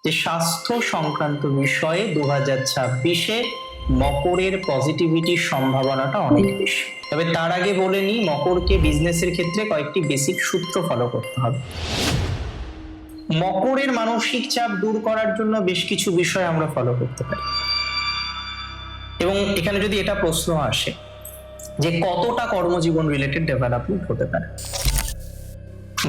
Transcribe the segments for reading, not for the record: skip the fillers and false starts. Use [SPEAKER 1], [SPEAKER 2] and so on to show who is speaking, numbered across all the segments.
[SPEAKER 1] যে স্বাস্থ্য সংক্রান্ত বিষয়ে 2026-এ মকরের পজিটিভিটির সম্ভাবনাটা অনেক বেশি। তবে তার আগে বলে নিই, মকরকে বিজনেসের ক্ষেত্রে কয়েকটি বেসিক সূত্র ফলো করতে হবে। মকরের মানসিক চাপ দূর করার জন্য বেশ কিছু বিষয় আমরা ফলো করতে পারি, এবং এখানে যদি এটা প্রশ্ন আসে যে কতটা কর্মজীবন রিলেটেড ডেভেলপমেন্ট হতে পারে,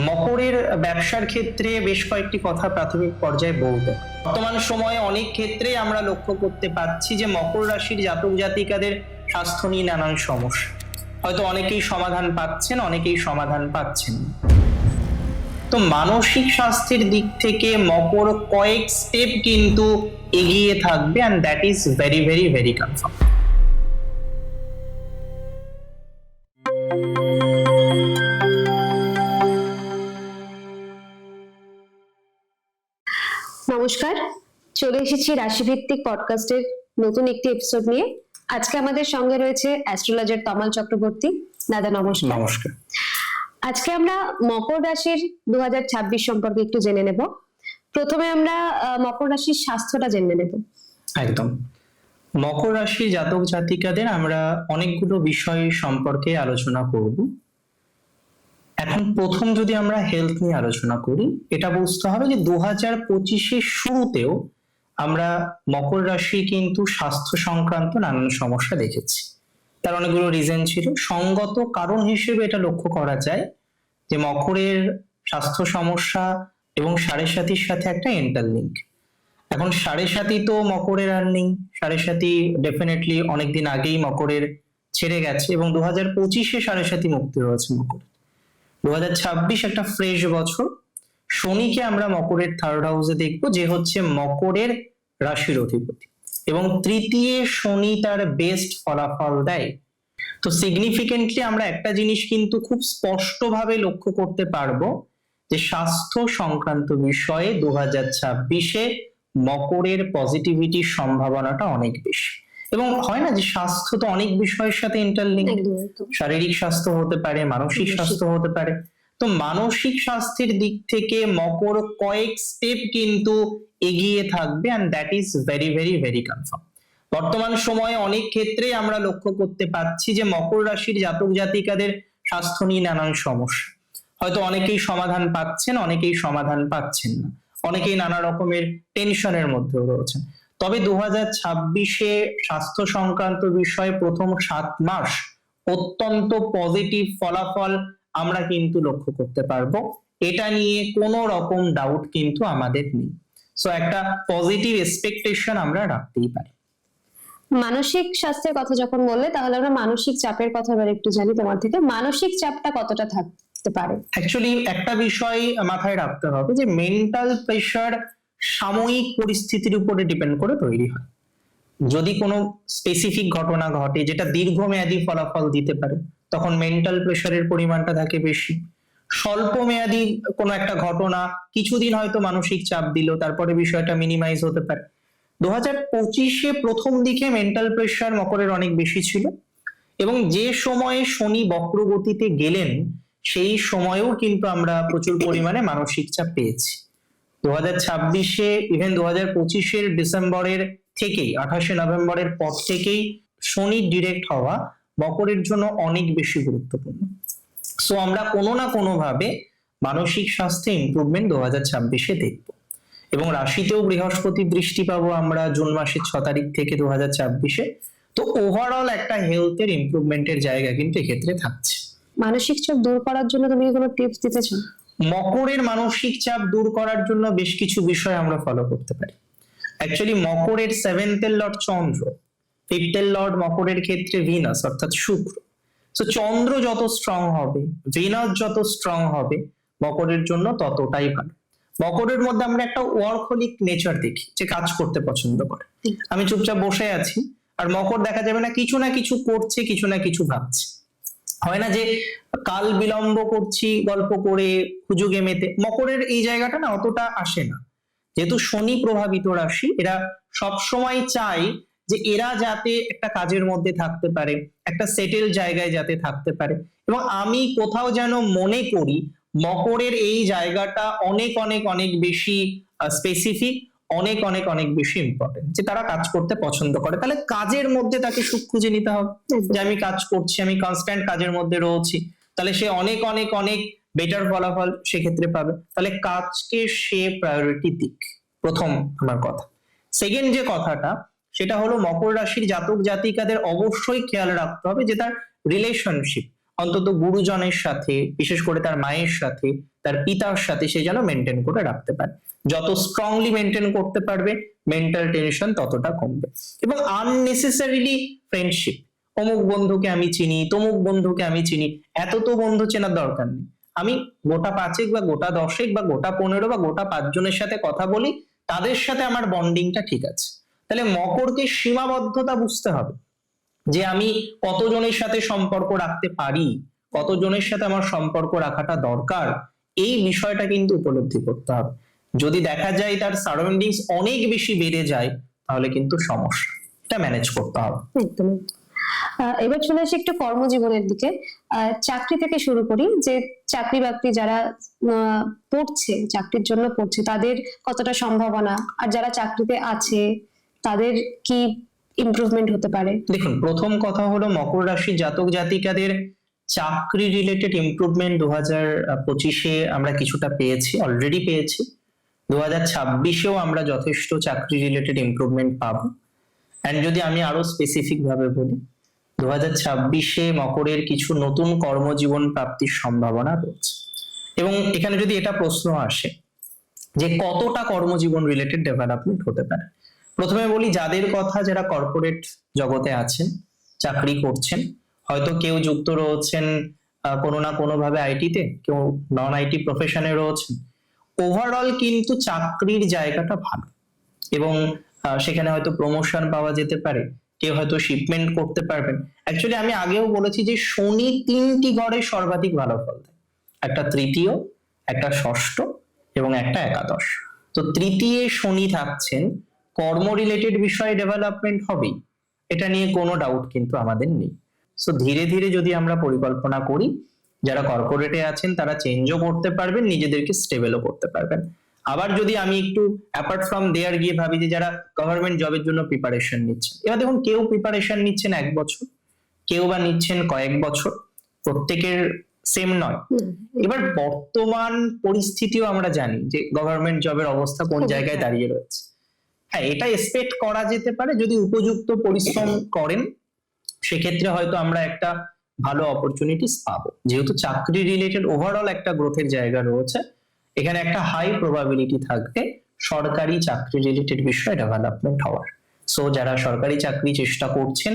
[SPEAKER 1] মকরের ব্যবসার ক্ষেত্রে বেশ কয়েকটি কথা প্রাথমিক পর্যায়ে বলতে। বর্তমান সময়ে অনেক ক্ষেত্রে আমরা লক্ষ্য করতে পাচ্ছি যে মকর রাশির জাতক জাতিকাদের স্বাস্থ্য নিয়ে নানান সমস্যা, হয়তো অনেকেই সমাধান পাচ্ছেন, অনেকেই সমাধান পাচ্ছেন না। তো মানসিক স্বাস্থ্যের দিক থেকে মকর কয়েক স্টেপ কিন্তু এগিয়ে থাকবে, and that is very very very confirm.
[SPEAKER 2] নমস্কার, চলে এসেছি রাশিভিত্তিক পডকাস্টের নতুন একটি এপিসোড নিয়ে। আজকে আমাদের সঙ্গে রয়েছে অ্যাস্ট্রোলজার তমাল চক্রবর্তী। দাদা নমস্কার।
[SPEAKER 1] নমস্কার।
[SPEAKER 2] আজকে আমরা মকর রাশির 2026 সম্পর্কে একটু জেনে নেব। প্রথমে আমরা মকর রাশির স্বাস্থ্যটা জেনে নেব।
[SPEAKER 1] একদম। মকর রাশির জাতক জাতিকাদের আমরা অনেকগুলো বিষয় সম্পর্কে আলোচনা করব। এখন প্রথম যদি আমরা হেলথ নিয়ে আলোচনা করি, এটা বুঝতে হবে যে 2025-এর শুরুতেও আমরা মকর রাশি কিন্তু স্বাস্থ্য সংক্রান্ত নানান সমস্যা দেখেছি। তার অনেকগুলো রিজন ছিল। সঙ্গত কারণ হিসেবে এটা লক্ষ্য করা যায় যে মকরের স্বাস্থ্য সমস্যা এবং সাড়ে সাতির সাথে একটা ইন্টারলিঙ্ক। এখন সাড়ে সাতি তো মকরের আর নেই, সাড়ে সাতি ডেফিনেটলি অনেকদিন আগেই মকরের ছেড়ে গেছে, এবং 2025-এ সাড়ে সাতি মুক্তি হয়েছে মকর। 2026 একটা ফ্রেশ বছর। শনিকে আমরা মকরের থার্ড হাউসে দেখবো, যে হচ্ছে মকরের রাশির অধিপতি, এবং তৃতীয় শনি তার বেস্ট ফলাফল দেয়। তো সিগনিফিকেন্টলি আমরা একটা জিনিস কিন্তু খুব স্পষ্টভাবে লক্ষ্য করতে পারবো যে স্বাস্থ্য সংক্রান্ত বিষয়ে 2026-এ মকরের পজিটিভিটির সম্ভাবনাটা অনেক বেশি। এবং হয় না যে স্বাস্থ্য তো অনেক বিষয়ের সাথে ইন্টারলিঙ্ক, শারীরিক স্বাস্থ্য হতে পারে, মানসিক স্বাস্থ্য হতে পারে। তো মানসিক স্বাস্থ্যের দিক থেকে মকর কয়েক স্টেপ কিন্তু এগিয়ে থাকবে, and that is very very very confirm. বর্তমান সময়ে অনেক ক্ষেত্রে আমরা লক্ষ্য করতে পাচ্ছি যে মকর রাশির জাতক জাতিকাদের স্বাস্থ্য নিয়ে নানান সমস্যা, হয়তো অনেকেই সমাধান পাচ্ছেন, অনেকেই সমাধান পাচ্ছেন না, অনেকেই নানা রকমের টেনশনের মধ্যে রয়েছেন। তবে 2026-এ স্বাস্থ্য সংক্রান্ত বিষয়ে প্রথম 7 মাস অত্যন্ত পজিটিভ ফলাফল আমরা কিন্তু লক্ষ্য করতে পারবো। এটা নিয়ে কোনো রকম ডাউট কিন্তু আমাদের নেই। সো একটা পজিটিভ এক্সপেকটেশন আমরা রাখতেই পারি।
[SPEAKER 2] মানসিক স্বাস্থ্যের কথা যখন বললে, তাহলে আমরা মানসিক চাপের কথা এবার একটু জানি তোমার থেকে। মানসিক চাপটা কতটা থাকতে পারে?
[SPEAKER 1] অ্যাকচুয়ালি একটা বিষয় মাথায় রাখতে হবে যে মেন্টাল প্রেশার সাময়িক পরিস্থিতির উপরে ডিপেন্ড করে তৈরি হয়। যদি কোনো স্পেসিফিক ঘটনা ঘটে যেটা দীর্ঘমেয়াদী ফলাফল দিতে পারে, তখন মেন্টাল প্রেশারের পরিমাণটা থাকে বেশি। স্বল্প মেয়াদী কোনো একটা ঘটনা কিছুদিন হয়তো মানসিক চাপ দিল, তারপরে বিষয়টা মিনিমাইজ হতে পারে। 2025-এ প্রথম দিকে মেন্টাল প্রেশার মকরের অনেক বেশি ছিল, এবং যে সময়ে শনি বক্রগতিতে গেলেন সেই সময়েও কিন্তু আমরা প্রচুর পরিমাণে মানসিক চাপ পেয়েছি। 2026-এ ইভেন 2025-এর ডিসেম্বরের থেকেই 28শে নভেম্বরের পর থেকেই শনি ডিরেক্ট হওয়া মকরের জন্য অনেক বেশি গুরুত্বপূর্ণ। সো আমরা কোনো না কোনো ভাবে মানসিক স্বাস্থ্যে ইমপ্রুভমেন্ট 2026-এ দেখব, এবং রাশিতেও বৃহস্পতি দৃষ্টি পাবো আমরা জুন মাসের 6 তারিখ থেকে 2026-এ। তো ওভারঅল একটা হেলথের ইমপ্রুভমেন্টের জায়গা কিন্তু এক্ষেত্রে থাকছে।
[SPEAKER 2] মানসিক চাপ দূর করার জন্য তুমি কোনো টিপস দিতে চাও?
[SPEAKER 1] মকরের মানসিক চাপ দূর করার জন্য বেশ কিছু বিষয় আমরা ফলো করতে পারি। অ্যাকচুয়ালি মকরের 7th এর লর্ড চন্দ্র, 5th এর লর্ড মকরের ক্ষেত্রে ভিনাস অর্থাৎ শুক্র। তো চন্দ্র যত স্ট্রং হবে, ভিনাস যত স্ট্রং হবে, মকরের জন্য ততটাই ভালো। মকরের মধ্যে আমরা একটা ওয়ার্কহলিক নেচার দেখি, যে কাজ করতে পছন্দ করে। আমি চুপচাপ বসে আছি, আর মকর দেখা যাবে না কিছু না কিছু করছে, কিছু না কিছু ভাবছে। হয় না যে কাল বিলম্ব করছি গল্প করে হুজুগে মেতে, মকরের এই জায়গাটা না অতটা আসে না। যেহেতু শনি প্রভাবিত রাশি, এরা সবসময় চায় যে এরা যাতে একটা কাজের মধ্যে থাকতে পারে, একটা সেটেল জায়গায় যাতে থাকতে পারে। এবং আমি কোথাও যেন মনে করি মকরের এই জায়গাটা অনেক অনেক অনেক বেশি স্পেসিফিক, অনেক অনেক অনেক বেশি ইম্পর্টেন্ট, যে তারা কাজ করতে পছন্দ করে। তাহলে কাজের মধ্যে তাকে সুখ খুঁজে নিতে হবে, যে আমি কাজ করছি, আমি কনস্ট্যান্ট কাজের মধ্যে রয়েছি, তাহলে সে অনেক অনেক অনেক বেটার ফলাফল সেক্ষেত্রে পাবে। তাহলে কাজকে সে প্রায়োরিটি দিক, প্রথম আমার কথা। সেকেন্ড যে কথাটা, সেটা হলো মকর রাশির জাতক জাতিকাদের অবশ্যই খেয়াল রাখতে হবে যে তার রিলেশনশিপ অন্তত গুরুজনের সাথে, বিশেষ করে তার মায়ের সাথে, তার পিতার সাথে সে যেন মেনটেন করে রাখতে পারে। যত স্ট্রংলি মেনটেন করতে পারবে, মেন্টাল টেনশন ততটা কমবে। এবং আননেসেসারিলি ফ্রেন্ডশিপ, অমুক বন্ধুকে আমি চিনি, তমুক বন্ধুকে আমি চিনি, এত তো বন্ধু চেনার দরকার নেই। আমি গোটা 5 বা গোটা 10 বা গোটা 15 বা গোটা 5 জনের সাথে কথা বলি, তাদের সাথে আমার বন্ডিংটা ঠিক আছে। তাহলে মকরকে সীমাবদ্ধতা বুঝতে হবে, যে আমি কতজনের সাথে সম্পর্ক রাখতে পারি, কতজনের সাথে আমার সম্পর্ক রাখাটা দরকার, এই বিষয়টা কিন্তু উপলব্ধি করতে হবে। যদি দেখা যায় তার সারাউন্ডিংস অনেক বেশি বেড়ে যায়, তাহলে কিন্তু সমস্যা, এটা ম্যানেজ করতে হবে।
[SPEAKER 2] একদম। এবার চলে আসি একটু কর্মজীবনের দিকে। চাকরি থেকে শুরু করি, যে চাকরি বাকরি যারা পড়ছে, চাকরির জন্য পড়ছে, তাদের কতটা সম্ভাবনা, আর যারা চাকরিতে আছে তাদের কি ইমপ্রুভমেন্ট হতে পারে?
[SPEAKER 1] দেখুন, প্রথম কথা হলো মকর রাশির জাতক জাতিকাদের চাকরি রিলেটেড ইমপ্রুভমেন্ট 2025-এ আমরা কিছুটা পেয়েছি, অলরেডি পেয়েছি। 2026-এও আমরা যথেষ্ট চাকরি রিলেটেড ইমপ্রুভমেন্ট পাবো। এন্ড যদি আমি আরো স্পেসিফিক ভাবে বলি, 2026-এ মকরের কিছু নতুন কর্মজীবন প্রাপ্তির সম্ভাবনা রয়েছে। এবং এখানে যদি এটা প্রশ্ন আসে যে কতটা কর্মজীবন রিলেটেড ডেভেলপমেন্ট হতে পারে, প্রথমে বলি যাদের কথা, যারা কর্পোরেট জগতে আছেন, চাকরি করছেন, হয়তো কেউ যুক্ত রয়েছেন কোনো না কোনো ভাবে আইটিতে, কেউ নন আইটি প্রফেশনে রয়েছেন। ওভারঅল কিন্তু চাকরির জায়গাটা ভালো, এবং সেখানে হয়তো প্রমোশন পাওয়া যেতে পারে, কেউ হয়তো শিপমেন্ট করতে পারবেন। অ্যাকচুয়ালি আমি আগেও বলেছি যে শনি 3টি ঘরে সর্বাধিক ভালো ফল দেয়, একটা তৃতীয়, একটা ষষ্ঠ এবং একটা একাদশ। তো তৃতীয় শনি থাকছেন, কর্ম রিলেটেড বিষয়ে ডেভেলপমেন্ট হবেই, এটা নিয়ে কোনো ডাউট কিন্তু আমাদের নেই। সো ধীরে ধীরে যদি আমরা পরিকল্পনা করি, যারা কর্পোরেটে আছেন তারা চেঞ্জও করতে পারবেন, নিজেদেরকে স্টেবলও করতে পারবেন। আবার যদি আমি একটু অ্যাপার্ট ফ্রম দেয়ার গিয়ে ভাবি যে যারা গভর্নমেন্ট জবের জন্য প্রিপারেশন নিচ্ছেন, এবার দেখুন কেউ প্রিপারেশন নিচ্ছেন 1 বছর, কেউ বা নিচ্ছেন কয়েক বছর, প্রত্যেকের সেম নয়। এবার বর্তমান পরিস্থিতিও আমরা জানি যে গভর্নমেন্ট জবের অবস্থা কোন জায়গায় দাঁড়িয়ে রয়েছে। হ্যাঁ, এটা এক্সপেক্ট করা যেতে পারে, যদি উপযুক্ত পরিশ্রম করেন সেক্ষেত্রে হয়তো আমরা একটা ভালো অপরচুনিটিস পাবো। যেহেতু চাকরি রিলেটেড ওভারঅল একটা গ্রোথের জায়গা রয়েছে, এখানে একটা হাই প্রবাবিলিটি থাকবে সরকারি চাকরি রিলেটেড বিষয়ে ডেভেলপমেন্ট হওয়ার। সো যারা সরকারি চাকরি চেষ্টা করছেন,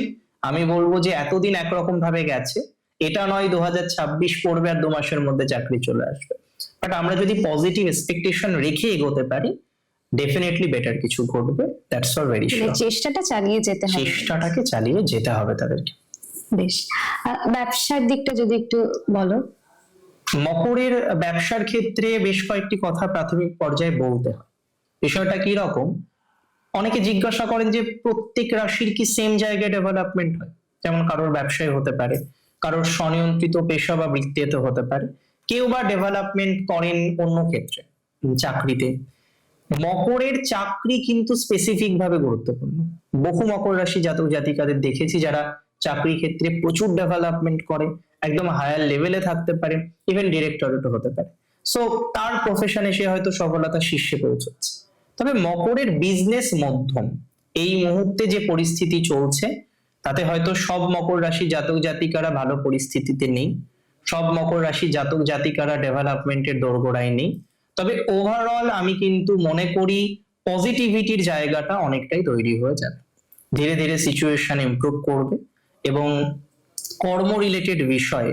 [SPEAKER 1] আমি বলবো যে এতদিন একরকম ভাবে গেছে, এটা নয় 2026 পড়বে আর 2 মাসের মধ্যে চাকরি চলে আসবে। বাট আমরা যদি পজিটিভ এক্সপেকটেশন রেখে এগোতে পারি, ডেফিনেটলি বেটার কিছু ঘটবে। That's for very sure.
[SPEAKER 2] চেষ্টাটা চালিয়ে যেতে হবে,
[SPEAKER 1] চেষ্টাটাকে চালিয়ে যেতে হবে তাদেরকে।
[SPEAKER 2] বেশ। ব্যবসার দিকটা যদি একটু বলো।
[SPEAKER 1] মকরের ব্যবসার ক্ষেত্রে বেশ কয়েকটি কথা প্রাথমিক পর্যায়ে বলতে হয়। বিষয়টা কি রকম, অনেকে জিজ্ঞাসা করেন যে প্রত্যেক রাশির কি সেম জায়গায় ডেভেলপমেন্ট হয়? যেমন কারোর ব্যবসায় হতে পারে, কারোর স্বনিয়ন্ত্রিত পেশা বা বৃত্তিতে হতে পারে, কেউ বা ডেভেলপমেন্ট করেন অন্য ক্ষেত্রে, চাকরিতে। মকরের চাকরি কিন্তু স্পেসিফিক ভাবে গুরুত্বপূর্ণ। বহু মকর রাশি জাতক জাতিকাদের দেখেছি যারা চাকরি ক্ষেত্রে প্রচুর ডেভেলপমেন্ট করে, একদম হায়ার লেভেলে থাকতে পারে, ইভেন ডিরেক্টরেটও হতে পারে। সো তার প্রফেশনে সে হয়তো সফলতা শীর্ষে পৌঁছচ্ছে। তবে মকরের বিজনেস মধ্যম, এই মুহূর্তে যে পরিস্থিতি চলছে তাতে হয়তো সব মকর রাশি জাতক জাতিকারা ভালো পরিস্থিতিতে নেই, সব মকর রাশি জাতক জাতিকারা ডেভেলপমেন্টের দোরগোড়ায় নেই। তবে ওভারঅল আমি কিন্তু মনে করি পজিটিভিটির জায়গাটা অনেকটাই তৈরি হয়ে যাবে, ধীরে ধীরে সিচুয়েশন ইমপ্রুভ করবে এবং কর্ম রিলেটেড বিষয়ে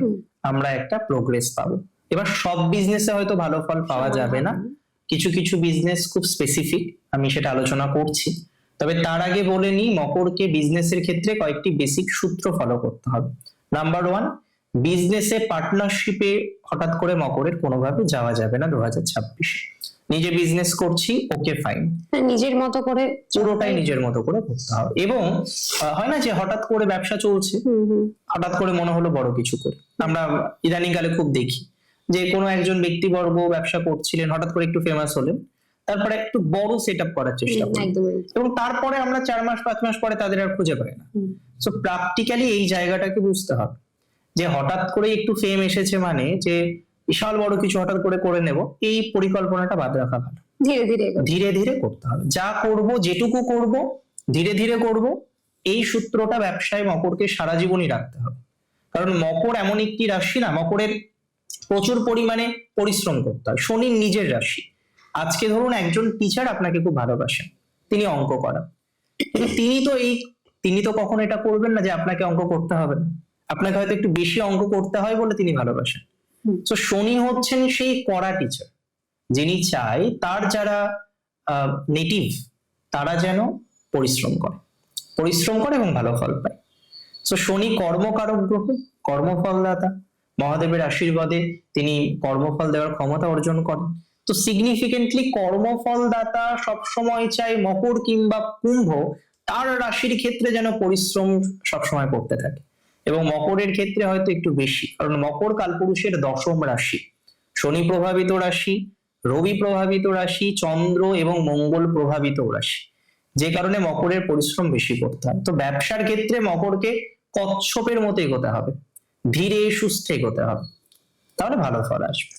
[SPEAKER 1] আমরা একটা প্রোগ্রেস পাবো। এবার সব বিজনেসে হয়তো ভালো ফল পাওয়া যাবে না, কিছু কিছু বিজনেস খুব স্পেসিফিক, আমি সেটা আলোচনা করছি। তবে তার আগে বলে নিই, মকরকে বিজনেসের ক্ষেত্রে কয়েকটি বেসিক সূত্র ফলো করতে হবে। নাম্বার 1, বিজনেসে পার্টনারশিপে হঠাৎ করে মকরের কোনোভাবে যাওয়া যাবে না 2026। নিজে বিজনেস করছি, ওকে ফাইন,
[SPEAKER 2] নিজের মতো করে
[SPEAKER 1] পুরোটাই নিজের মতো করে করতে হবে। এবং হয় না যে হঠাৎ করে ব্যবসা চলছে, হঠাৎ করে মনে হলো বড় কিছু করে, আমরা ইদানিং কালে খুব দেখি যে কোনো একজন ব্যক্তিবর্গ ব্যবসা করছিলেন, হঠাৎ করে একটু ফেমাস হলেন, তারপরে একটু বড় সেট আপ করার চেষ্টা করি,
[SPEAKER 2] একদমই।
[SPEAKER 1] এবং তারপরে আমরা 4 মাস 5 মাস পরে তাদের আর খুঁজে পাই না। সো প্র্যাকটিক্যালি এই জায়গাটাকে বুঝতে হবে যে হঠাৎ করে একটু ফেম এসেছে মানে যে বিশাল বড় কিছু হঠাৎ করে করে নেব, এই পরিকল্পনাটা বাদ রাখা ভালো।
[SPEAKER 2] ধীরে ধীরে এগোতে।
[SPEAKER 1] ধীরে ধীরে করতে হবে, যা করব যেটুকু করব ধীরে ধীরে করব, এই সূত্রটা ব্যবসায় মকরকে সারা জীবনই রাখতে হবে। কারণ মকর এমন একটি রাশি না, মকরের প্রচুর পরিমাণে পরিশ্রম করতে হয়, শনির নিজের রাশি। আজকে ধরুন একজন টিচার আপনাকে খুব ভালোবাসেন, তিনি অঙ্ক করান, কিন্তু তিনি তো কখনো এটা করবেন না যে আপনাকে অঙ্ক করতে হবে না, আপনাকে হয়তো একটু বেশি অঙ্ক করতে হয় বলে তিনি ভালোবাসেন। তো শনি হচ্ছেন সেই কড়া টিচার, যিনি চায় তার যারা নেটিভ তারা যেন পরিশ্রম করে এবং ভালো ফল পায়। তো শনি কর্মকারক গ্রহ, কর্মফলদাতা, মহাদেবের আশীর্বাদে তিনি কর্মফল দেওয়ার ক্ষমতা অর্জন করেন। তো সিগনিফিকেন্টলি কর্মফলদাতা সবসময় চায় মকর কিংবা কুম্ভ তার রাশির ক্ষেত্রে যেন পরিশ্রম সবসময় করতে থাকে, এবং মকরের ক্ষেত্রে হয়তো একটু বেশি, কারণ মকর কালপুরুষের দশম রাশি, শনি প্রভাবিত রাশি, রবি প্রভাবিত রাশি, চন্দ্র এবং মঙ্গল প্রভাবিত রাশি, যে কারণে মকরের পরিশ্রম বেশি করতে হয়। তো ব্যবসার ক্ষেত্রে মকরকে কচ্ছপের মতো এগোতে হবে, ধীরে সুস্থে এগোতে হবে, তাহলে ভালো ফল আসবে।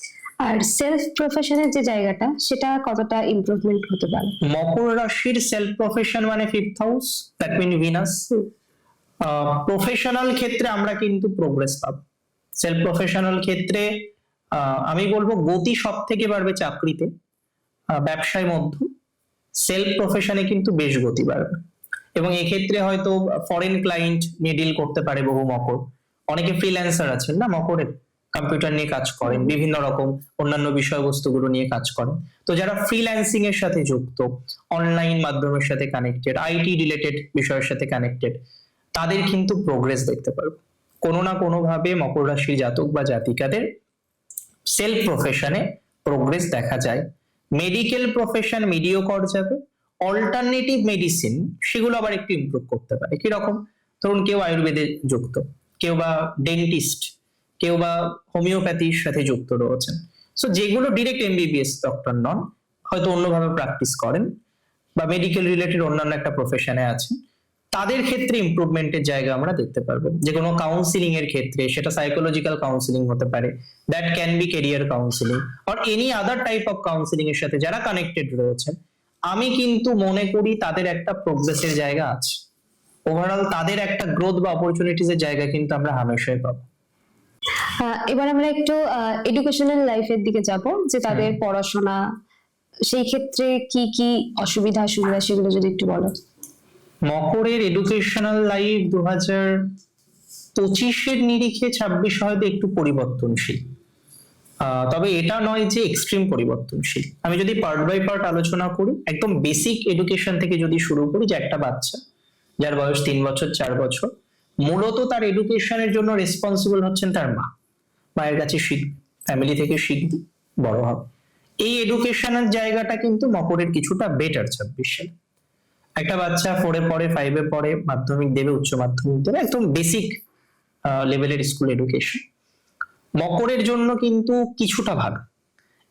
[SPEAKER 2] আর সেলফ প্রফেশনের যে জায়গাটা, সেটা কতটা ইমপ্রুভমেন্ট হতে পারে?
[SPEAKER 1] মকর রাশির সেলফ প্রফেশন মানে 5th house, that mean Venus. Professional ক্ষেত্রে আমরা কিন্তু প্রোগ্রেস পাবো। সেলফ প্রফেশনাল ক্ষেত্রে আমি বলবো গতি সব থেকে বাড়বে চাকরিতে, ব্যবসায় মধ্যম, সেলফ প্রফেশনে কিন্তু বেশ গতি বাড়বে। এবং এক্ষেত্রে হয়তো ফরেন ক্লায়েন্ট নিয়ে ডিল করতে পারে বহু মকর। অনেকে ফ্রিল্যান্সার আছেন না মকরের, কম্পিউটার নিয়ে কাজ করেন, বিভিন্ন রকম অন্যান্য বিষয়বস্তুগুলো নিয়ে কাজ করেন। তো যারা ফ্রিল্যান্সিং এর সাথে যুক্ত, অনলাইন মাধ্যমের সাথে কানেক্টেড, আইটি রিলেটেড বিষয়ের সাথে কানেক্টেড, তাদের কিন্তু প্রোগ্রেস দেখতে পারবো। কোনো না কোনো ভাবে মকর রাশির জাতক বা জাতিকাদের সেলফ প্রফেশনে প্রোগ্রেস দেখা যায়। মেডিকেল প্রফেশন মিডিওকর যাবে, অল্টারনেটিভ মেডিসিন সেগুলো আবার একটু ইমপ্রুভ করতে পারে। কিরকম? ধরুন কেউ আয়ুর্বেদে যুক্ত, কেউ বা ডেন্টিস্ট, কেউ বা হোমিওপ্যাথির সাথে যুক্ত রয়েছেন। সো যেগুলো ডিরেক্ট এমবিবিএস ডক্টর নন, হয়তো অন্যভাবে প্র্যাকটিস করেন বা মেডিকেল রিলেটেড অন্যান্য একটা প্রফেশনে আছেন, তাদের ক্ষেত্রে ইমপ্রুভমেন্টের জায়গা আমরা দেখতে পারবো। যে কোনো কাউন্সিলিং এর ক্ষেত্রে, সেটা সাইকোলজিক্যাল কাউন্সিলিং হতে পারে, that can be career counselling or any other type of counselling এর সাথে যারা কানেক্টেড রয়েছেন, আমি কিন্তু মনে করি তাদের একটা প্রোগ্রেসের জায়গা আছে। ওভারঅল তাদের একটা গ্রোথ বা অপরচুনিটিস এর জায়গা কিন্তু আমরা হামেশাই পাবো।
[SPEAKER 2] এবার আমরা একটু এডুকেশনাল লাইফের দিকে যাব, যে তাদের পড়াশোনা, সেই ক্ষেত্রে কি কি অসুবিধা সুবিধা সেগুলো যদি একটু বলো।
[SPEAKER 1] মকরের এডুকেশনাল লাইফ 2025-এর নিরিখে 26 হয়তো একটু পরিবর্তনশীল, তবে এটা নয় যে এক্সট্রিম পরিবর্তনশীল। আমি যদি পার্ট বাই পার্ট আলোচনা করি, একদম বেসিক এডুকেশন থেকে যদি শুরু করি, যে একটা বাচ্চা যার বয়স 3 বছর 4 বছর, মূলত তার এডুকেশনের জন্য রেসপন্সিবল হচ্ছেন তার মা। মায়ের কাছে শিখবে, ফ্যামিলি থেকে শিখবে, বড় হবে। এই এডুকেশনের জায়গাটা কিন্তু মকরের কিছুটা বেটার 26 সালে। একটা বাচ্চা 4-এ পড়ে, 5-এ পড়ে, মাধ্যমিক দেবে, উচ্চ মাধ্যমিক দেবে, একদম বেসিক লেভেলের স্কুল এডুকেশন মকরের জন্য কিন্তু কিছুটা ভালো।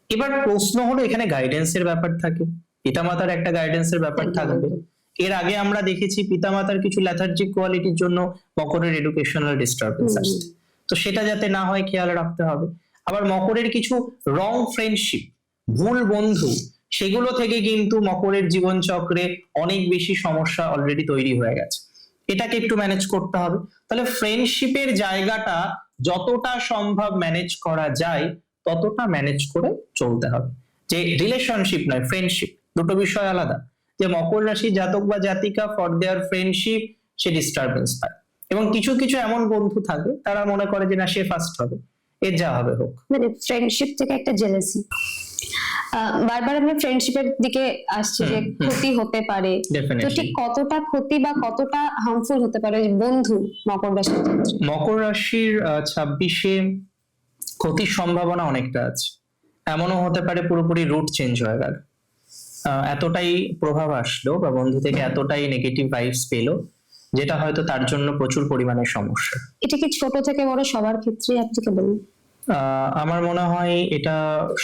[SPEAKER 1] এবার প্রশ্ন হলো, এখানে গাইডেন্সের ব্যাপার থাকে, পিতামাতার একটা গাইডেন্সের ব্যাপার থাকবে। এর আগে আমরা দেখেছি পিতামাতার কিছু ল্যাথার্জিক কোয়ালিটির জন্য মকরের এডুকেশনাল ডিস্টারবেন্স আসছে, তো সেটা যাতে না হয় খেয়াল রাখতে হবে। আবার মকরের কিছু রং ফ্রেন্ডশিপ, ভুল বন্ধু, সেগুলো থেকে কিন্তু মকরের জীবন চক্রে অনেক বেশি সমস্যা অলরেডি তৈরি হয়ে গেছে, এটাকে একটু ম্যানেজ করতে হবে। তাহলে ফ্রেন্ডশিপের জায়গাটা যতটা সম্ভব ম্যানেজ করা যায় ততটা ম্যানেজ করে চলতে হবে। যে রিলেশনশিপ নয়, ফ্রেন্ডশিপ, দুটো বিষয় আলাদা। যে মকর রাশি জাতক বা জাতিকা for their friendship say disturbance পায়, এবং কিছু কিছু এমন বন্ধু থাকে তারা মনে করে যে না সে ফার্স্ট হবে, এর যা হবে হোক,
[SPEAKER 2] মানে ফ্রেন্ডশিপ থেকে একটা জেলাসি। বারবার আমরা ফ্রেন্ডশিপের দিকে আসছি, যে ক্ষতি হতে পারে, তো ঠিক কতটা ক্ষতি বা কতটা হার্মফুল হতে পারে বন্ধু মকর রাশির ক্ষেত্রে?
[SPEAKER 1] মকর রাশির 26-এ ক্ষতির সম্ভাবনা অনেকটা আছে। এমনও হতে পারে পুরোপুরি রুট চেঞ্জ হয়ে গেল, এতটাই প্রভাব আসলো বা বন্ধু থেকে এতটাই নেগেটিভ ভাইবস পেলো, যেটা হয়তো তার জন্য প্রচুর পরিমাণে সমস্যা।
[SPEAKER 2] এটা কি ছোট থেকে বড় সবার ক্ষেত্রে অ্যাপ্লিকেবল?
[SPEAKER 1] আমার মনে হয় এটা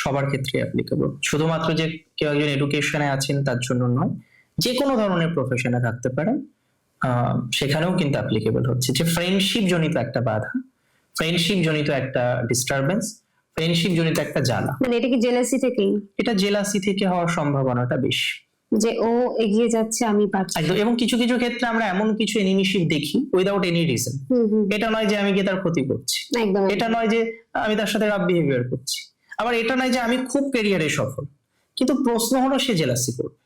[SPEAKER 1] সবার ক্ষেত্রে অ্যাপ্লিকেবল, শুধুমাত্র যে কেউ একজন এডুকেশনে আছেন তার জন্য নয়, যে কোনো ধরনের প্রফেশনে থাকতে পারেন, সেখানেও কিন্তু অ্যাপ্লিকেবল হচ্ছে। যে ফ্রেন্ডশিপ জনিত একটা বাধা, ফ্রেন্ডশিপ জনিত একটা ডিস্টারবেন্স, ফ্রেন্ডশিপ জনিত একটা জ্বালা,
[SPEAKER 2] মানে এটা কি জেলাসি থেকেই,
[SPEAKER 1] এটা জেলাসি থেকে হওয়ার সম্ভাবনাটা বেশি।
[SPEAKER 2] যে ও এগিয়ে যাচ্ছে আমি পারছি না?
[SPEAKER 1] একদম। এবং কিছু কিছু ক্ষেত্রে আমরা এমন কিছু এনিমিশিপ দেখি উইদাউট এনি রিজন। এটা নয় যে আমি গিয়ে তার ক্ষতি করছি,
[SPEAKER 2] একদম
[SPEAKER 1] এটা নয় যে আমি তার সাথে রাফ বিহেভিয়ার করছি, আবার এটা নয় যে আমি খুব ক্যারিয়ারে সফল, কিন্তু প্রশ্ন হলো সে জেলাসি করবে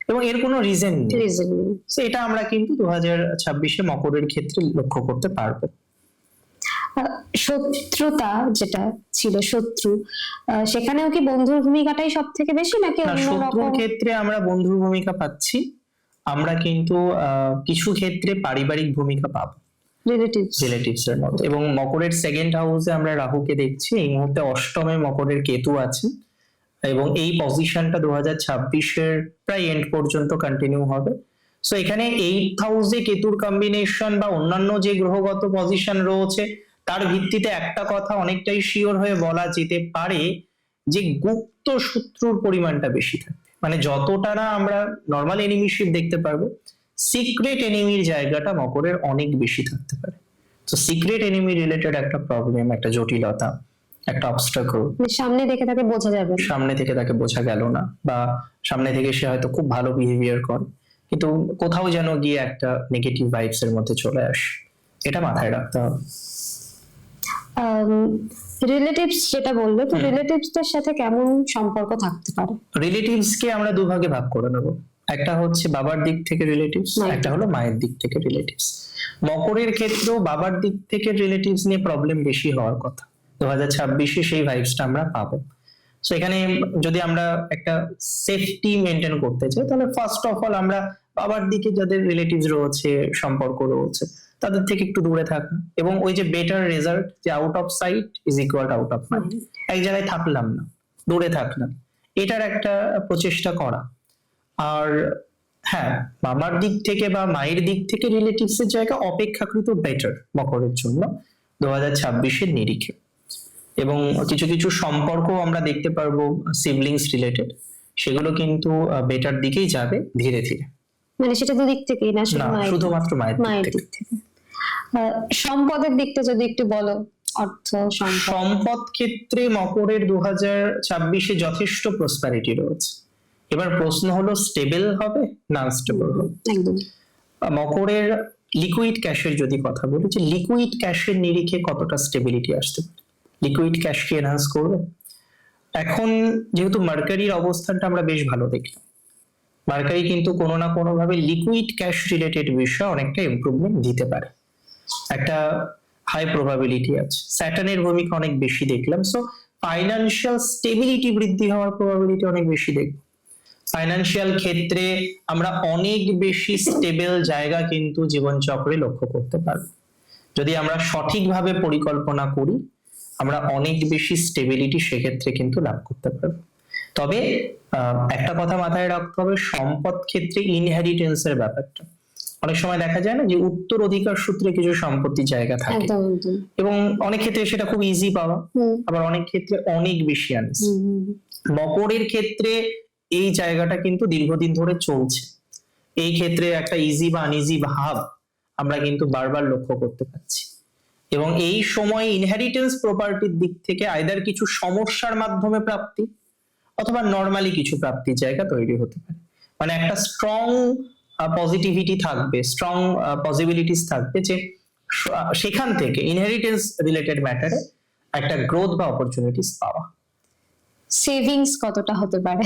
[SPEAKER 1] এবং এর কোনো রিজন নেই।
[SPEAKER 2] রিজন
[SPEAKER 1] তো এটা আমরা কিন্তু 2026-এ মকরের ক্ষেত্রে লক্ষ্য করতে পারবো।
[SPEAKER 2] শত্রুতা যেটা ছিল, শত্রু, সেখানেও কি বন্ধুর ভূমিকাটাই সব থেকে বেশি নাকি
[SPEAKER 1] না,
[SPEAKER 2] অন্য
[SPEAKER 1] শত্রুর
[SPEAKER 2] রকম?
[SPEAKER 1] ক্ষেত্রে আমরা বন্ধুর ভূমিকা পাচ্ছি, আমরা কিন্তু কিছু ক্ষেত্রে পারিবারিক ভূমিকা পাবো রিলেটিভস এর মধ্যে। এবং মকরের সেকেন্ড হাউসে আমরা রাহুকে দেখছি, এই মুহূর্তে অষ্টমে মকরের কেতু আছে এবং এই পজিশনটা 2026-এর প্রায় এন্ড পর্যন্ত কন্টিনিউ হবে। সো এখানে 8th হাউসে কেতুর কম্বিনেশন বা অন্যান্য যে গ্রহগত পজিশন রয়েছে তার ভিত্তিতে একটা কথা অনেকটাই শিওর হয়ে বলা যেতে পারে যে গুপ্ত শত্রুর পরিমাণটা বেশি থাকবে। মানে যতটা না আমরা নর্মাল এনিমিশিপ দেখতে পারবো, সিক্রেট এনিমির জায়গাটা মকরের অনেক বেশি থাকতে পারে। তো সিক্রেট এনিমি রিলেটেড একটা প্রবলেম, একটা জটিলতা, একটা অবস্টাকল,
[SPEAKER 2] সামনে দেখে তাকে বোঝা যাবে না।
[SPEAKER 1] সামনে থেকে তাকে বোঝা গেল না, বা সামনে থেকে সে হয়তো খুব ভালো বিহেভিয়ার করে কিন্তু কোথাও যেন গিয়ে একটা নেগেটিভ ভাইবস এর মধ্যে চলে আসে, এটা মাথায় রাখতে হবে।
[SPEAKER 2] রিলেটিভস যেটা বললে, তো রিলেটিভসদের সাথে কেমন সম্পর্ক থাকতে পারে?
[SPEAKER 1] রিলেটিভস কে আমরা দুভাগে ভাগ করে নেব, একটা হচ্ছে বাবার দিক থেকে রিলেটিভস,
[SPEAKER 2] মায়ের
[SPEAKER 1] একটা হলো মায়ের দিক থেকে রিলেটিভস। মকরের ক্ষেত্রেও বাবার দিক থেকে রিলেটিভস নিয়ে প্রবলেম বেশি হওয়ার কথা, 2026-এ সেই ভাইবসটা আমরা পাবো। সো এখানে যদি আমরা একটা সেফটি মেনটেন করতে চাই তাহলে ফার্স্ট অফ অল আমরা বাবার দিকে যাদের রিলেটিভস রয়েছে, সম্পর্ক রয়েছে, তাদের থেকে একটু দূরে থাকা, এবং ওই যে বেটার রেজাল্ট, যে out of sight is equal out of mind, এক জায়গায় থাকলাম না, দূরে থাকলাম, এটার একটা প্রচেষ্টা করা। আর হ্যাঁ, বাবার দিক থেকে বা মায়ের দিক থেকে রিলেটিভস এর জায়গা অপেক্ষাকৃত বেটার মকরের জন্য 2026-এর নিরিখে। এবং কিছু কিছু সম্পর্ক আমরা দেখতে পারবো সিবলিংস রিলেটেড, সেগুলো কিন্তু বেটার দিকেই যাবে ধীরে ধীরে।
[SPEAKER 2] মানে সেটা দুদিক থেকেই না, শুধু
[SPEAKER 1] না,
[SPEAKER 2] মায়ের
[SPEAKER 1] শুধুমাত্র
[SPEAKER 2] মায়ের
[SPEAKER 1] মায়ের দিক
[SPEAKER 2] দিক থেকে। সম্পদের দিকটা যদি একটু বলো, অর্থ সম্পদ।
[SPEAKER 1] সম্পদ ক্ষেত্রে মকরের 2026-এ যথেষ্ট প্রসপ্যারিটি রয়েছে। এবার প্রশ্ন হলো স্টেবল হবে না আনস্টেবল হবে।
[SPEAKER 2] একদম।
[SPEAKER 1] মকরের লিকুইড ক্যাশের যদি কথা বলি, যে লিকুইড ক্যাশের নিরিখে কতটা স্টেবিলিটি আসতে পারে, লিকুইড ক্যাশকে এনহান্স করবে। এখন যেহেতু মার্কারির অবস্থানটা আমরা বেশ ভালো দেখলাম, মার্কারি কিন্তু কোনো না কোনো ভাবে লিকুইড ক্যাশ রিলেটেড বিষয়ে অনেকটা ইমপ্রুভমেন্ট দিতে পারে, একটা হাই প্রবাবিলিটি আছে। স্যাটার্নের ভূমিকা অনেক বেশি দেখলাম, সো ফাইন্যান্সিয়াল স্টেবিলিটি বৃদ্ধি হওয়ার প্রবাবিলিটি অনেক বেশি দেখব। ফাইন্যান্সিয়াল ক্ষেত্রে আমরা অনেক বেশি স্টেবল জায়গা কিন্তু জীবনচক্রে লক্ষ্য করতে পারবো। যদি আমরা সঠিকভাবে পরিকল্পনা করি, আমরা অনেক বেশি স্টেবিলিটি সেক্ষেত্রে কিন্তু লাভ করতে পারবো। তবে একটা কথা মাথায় রাখতে হবে, সম্পদ ক্ষেত্রে ইনহেরিটেন্সের ব্যাপারটা অনেক সময় দেখা যায় না যে উত্তরাধিকার সূত্রে কিছু সম্পত্তির জায়গা থাকে,
[SPEAKER 2] একদম একদম।
[SPEAKER 1] এবং অনেক ক্ষেত্রে সেটা খুব ইজি পাওয়া, আবার অনেক ক্ষেত্রে অনেক বেশি আনিস। মকরের ক্ষেত্রে এই জায়গাটা কিন্তু দীর্ঘদিন ধরে চলছে, এই ক্ষেত্রে একটা ইজি বা আনইজি ভাব আমরা কিন্তু বারবার লক্ষ্য করতে পারছি। এবং এই সময় ইনহেরিটেন্স প্রপার্টির দিক থেকে আইদার কিছু সমস্যার মাধ্যমে প্রাপ্তি অথবা নর্মালি কিছু প্রাপ্তির জায়গা তৈরি হতে পারে। মানে একটা স্ট্রং পজিটিভিটি থাকবে, স্ট্রং পসিবিলিটিস থাকবে যে সেখান থেকে ইনহেরিটেন্স রিলেটেড ম্যাটারে একটা গ্রোথ বা অপরচুনিটিস পাওয়া।
[SPEAKER 2] সেভিংস কতটা হতে পারে?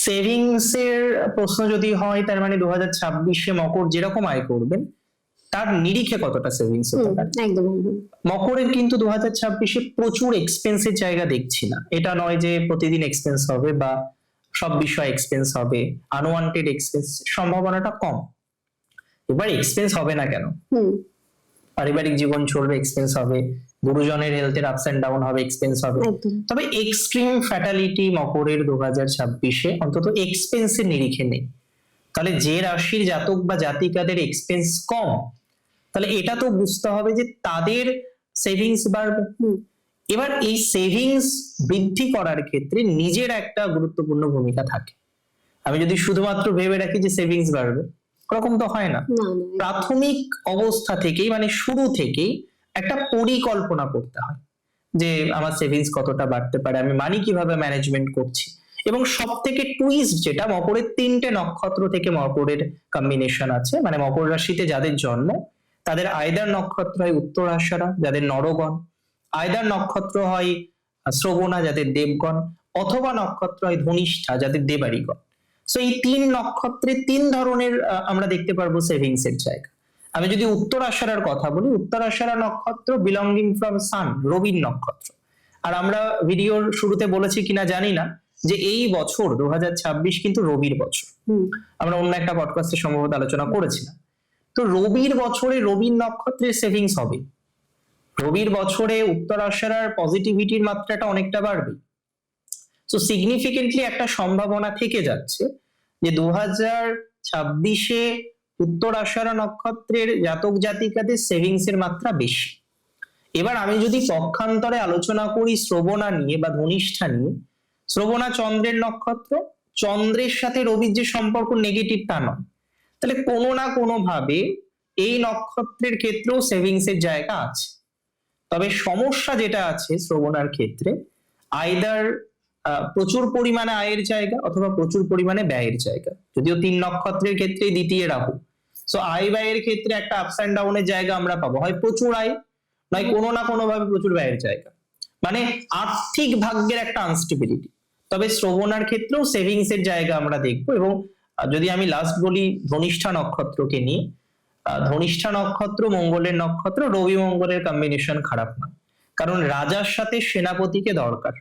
[SPEAKER 1] সেভিংস এর প্রশ্ন যদি হয়, তার মানে 2026-এ মকর যেরকম আয় করবেন তার নিরিখে কতটা সেভিংস হতে পারে।
[SPEAKER 2] একদম একদম।
[SPEAKER 1] মকরের কিন্তু 2026-এ প্রচুর এক্সপেন্সের জায়গা দেখছি না, এটা নয় যে প্রতিদিন এক্সপেন্স হবে বা সব বিষয় এক্সপেন্স হবে, আনওয়ান্টেড এক্সপেন্স সম্ভাবনাটা কম। এবার এক্সপেন্স হবে না কেন, পারিবারিক জীবন চলবে, এক্সপেন্স হবে, গুরুজনের হেলথের আপস এন্ড ডাউন হবে, এক্সপেন্স হবে। তবে এক্সট্রিম ফ্যাটালিটি মকরের 2026-এ অন্তত এক্সপেন্সের নিরিখে নেই। তাহলে যে রাশির জাতক বা জাতিকাদের এক্সপেন্স কম, তাহলে এটা তো বুঝতে হবে যে তাদের সেভিংস বাড়বে। এবার এই সেভিংস বৃদ্ধি করার ক্ষেত্রে নিজের একটা গুরুত্বপূর্ণ ভূমিকা থাকে। আমি যদি শুধুমাত্র ভেবে রাখি যে সেভিংস বাড়বে, ওরকম তো হয় না।
[SPEAKER 2] না, না,
[SPEAKER 1] প্রাথমিক অবস্থা থেকেই মানে শুরু থেকেই একটা পরিকল্পনা করতে হয় যে আমার সেভিংস কতটা বাড়তে পারে, আমি মানি কিভাবে ম্যানেজমেন্ট করছি। এবং সব থেকে টুইস্ট যেটা, মকরের 3টে নক্ষত্র থেকে মকরের কম্বিনেশন আছে, মানে মকর রাশিতে যাদের জন্ম তাদের আয়দার নক্ষত্র হয় উত্তরাষাঢ়া যাদের নরগণ, আয়দার নক্ষত্র হয় শ্রবণা যাদের দেবগণ, অথবা নক্ষত্র হয় ধনিষ্ঠা যাদের দেবাড়িগণ। সো এই 3 নক্ষত্রে 3 ধরনের আমরা দেখতে পারবো সেভিংস এর জায়গা। আমি যদি উত্তরাষাঢ়ার কথা বলি, উত্তরাষাঢ়া নক্ষত্র বিলঙ্গিং ফ্রম সান, রবির নক্ষত্র। আর আমরা ভিডিওর শুরুতে বলেছি কিনা জানি না যে এই বছর 2026 কিন্তু রবির বছর। আমরা অন্য একটা পডকাস্টে সম্ভবত আলোচনা করেছিলাম। তো রবির বছরে রবির নক্ষত্রের সেভিংস হবে, রবির বছরে উত্তরাষাঢ়ার পজিটিভিটির মাত্রাটা অনেকটা বাড়বে। সো সিগনিফিকেন্টলি একটা সম্ভাবনা থেকে যাচ্ছে যে 2026-এ উত্তরাষাঢ়া নক্ষত্রের জাতক জাতিকাদের সেভিংস এর মাত্রা বেশি। এবার আমি যদি পক্ষান্তরে আলোচনা করি শ্রবণা নিয়ে বা ধনিষ্ঠা নিয়ে, শ্রবণা চন্দ্রের নক্ষত্র, চন্দ্রের সাথে রবির যে সম্পর্ক নেগেটিভ তা নয়, তাহলে কোনো না কোনো ভাবে এই নক্ষত্রের ক্ষেত্রেও সেভিংস এর জায়গা আছে। তবে সমস্যা যেটা আছে শ্রবণার ক্ষেত্রে, আইদার প্রচুর পরিমাণে আয়ের জায়গা অথবা প্রচুর পরিমাণে ব্যয়ের জায়গা, যদিও 3 নক্ষত্রের ক্ষেত্রে দ্বিতীয় রাহু। সো আয় ব্যয়ের ক্ষেত্রে একটা আপস অ্যান্ড ডাউনের জায়গা আমরা পাবো, হয় প্রচুর আয় নয় কোনো না কোনো ভাবে প্রচুর ব্যয়ের জায়গা, মানে আর্থিক ভাগ্যের একটা আনস্টেবিলিটি। তবে শ্রবণার ক্ষেত্রেও সেভিংস এর জায়গা আমরা দেখবো। এবং যদি আমি লাস্ট বলি ধনিষ্ঠা নক্ষত্রকে নিয়ে, ধনিষ্ঠা নক্ষত্র মঙ্গলের নক্ষত্র, রবি মঙ্গলের কম্বিনেশন খারাপ না, কারণ রাজার সাথে সেনাপতিকে দরকার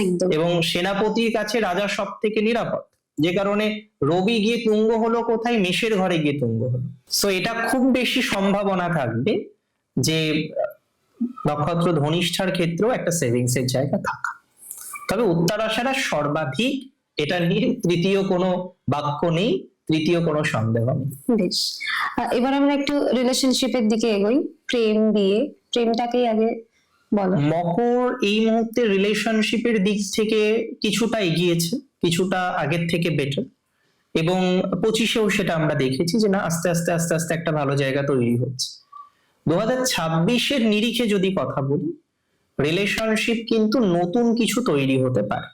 [SPEAKER 2] একদম।
[SPEAKER 1] এবং সেনাপতির কাছে রাজা সব থেকে নিরাপদ, যে কারণে রবি গিয়ে তুঙ্গ হলো কোথায়, মেষের ঘরে গিয়ে তুঙ্গ হলো। সো এটা খুব বেশি সম্ভাবনা থাকবে যে নক্ষত্র ধনিষ্ঠার ক্ষেত্রেও একটা সেভিংস এর জায়গা থাকা। তবে উত্তরাষাঢ়া সর্বাধিক, এটা নিয়ে তৃতীয় কোনো বাক্য নেই, তৃতীয় কোনো সন্দেহ নেই।
[SPEAKER 2] বেশ, এবার আমরা একটু রিলেশনশিপের দিকে এগোই, প্রেম দিয়ে, প্রেমটাকেই আগে বলো।
[SPEAKER 1] মকর এই মুহূর্তে রিলেশনশিপের দিক থেকে কিছুটা এগিয়েছে, কিছুটা আগের থেকে বেটার, এবং 25-এও সেটা আমরা দেখেছি যে না আস্তে আস্তে আস্তে আস্তে একটা ভালো জায়গা তৈরি হচ্ছে। 2026-এর নিরিখে যদি কথা বলি, রিলেশনশিপ কিন্তু নতুন কিছু তৈরি হতে পারে।